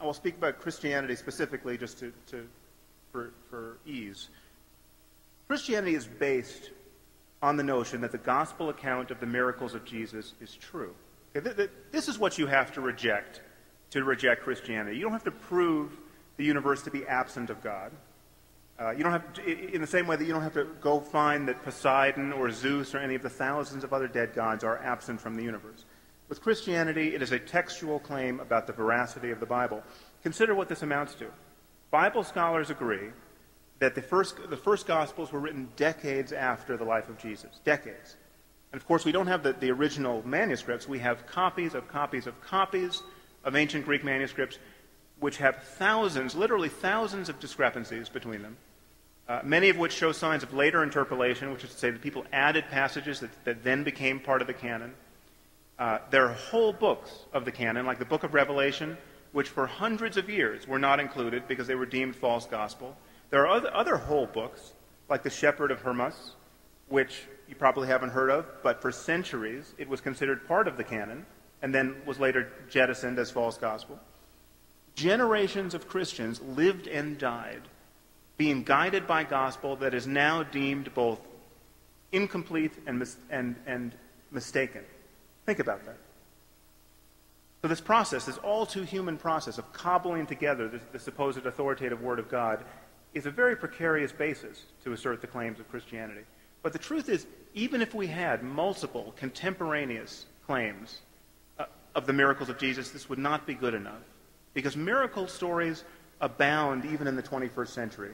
I will speak about Christianity specifically just for ease. Christianity is based on the notion that the gospel account of the miracles of Jesus is true. Okay, this is what you have to reject Christianity. You don't have to prove the universe to be absent of God. You don't have to, in the same way that you don't have to go find that Poseidon or Zeus or any of the thousands of other dead gods are absent from the universe. With Christianity, it is a textual claim about the veracity of the Bible. Consider what this amounts to. Bible scholars agree that the first Gospels were written decades after the life of Jesus. Decades. And of course, we don't have the original manuscripts. We have copies of copies of copies of ancient Greek manuscripts which have thousands, literally thousands of discrepancies between them, many of which show signs of later interpolation, which is to say that people added passages that then became part of the canon. There are whole books of the canon, like the book of Revelation, which for hundreds of years were not included because they were deemed false gospel. There are other whole books, like the Shepherd of Hermas, which you probably haven't heard of, but for centuries it was considered part of the canon and then was later jettisoned as false gospel. Generations of Christians lived and died being guided by gospel that is now deemed both incomplete and mistaken. Think about that. So this process, this all too human process of cobbling together the supposed authoritative Word of God, is a very precarious basis to assert the claims of Christianity. But the truth is, even if we had multiple contemporaneous claims of the miracles of Jesus, this would not be good enough. Because miracle stories abound even in the 21st century.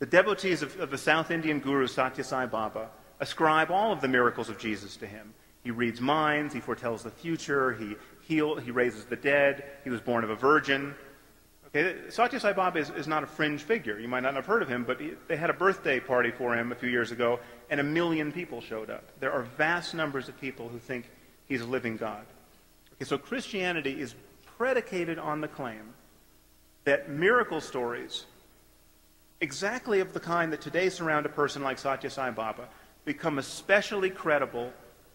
The devotees of the South Indian guru Satya Sai Baba ascribe all of the miracles of Jesus to him. He reads minds, he foretells the future, he raises the dead, he was born of a virgin. Okay, Satya Sai Baba is not a fringe figure. You might not have heard of him, but they had a birthday party for him a few years ago, and 1 million people showed up. There are vast numbers of people who think he's a living God. Okay, so Christianity is predicated on the claim that miracle stories, exactly of the kind that today surround a person like Satya Sai Baba, become especially credible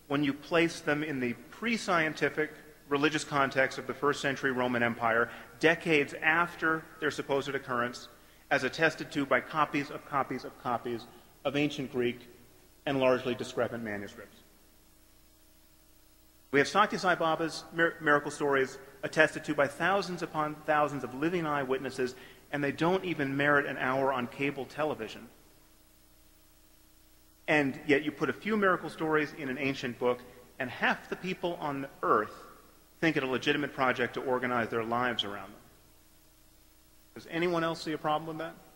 when you place them in the pre-scientific religious context of the first century Roman Empire, decades after their supposed occurrence, as attested to by copies of copies of copies of ancient Greek and largely discrepant manuscripts. We have Satya Sai Baba's miracle stories attested to by thousands upon thousands of living eyewitnesses, and they don't even merit an hour on cable television. And yet you put a few miracle stories in an ancient book, and half the people on earth think it a legitimate project to organize their lives around them. Does anyone else see a problem with that?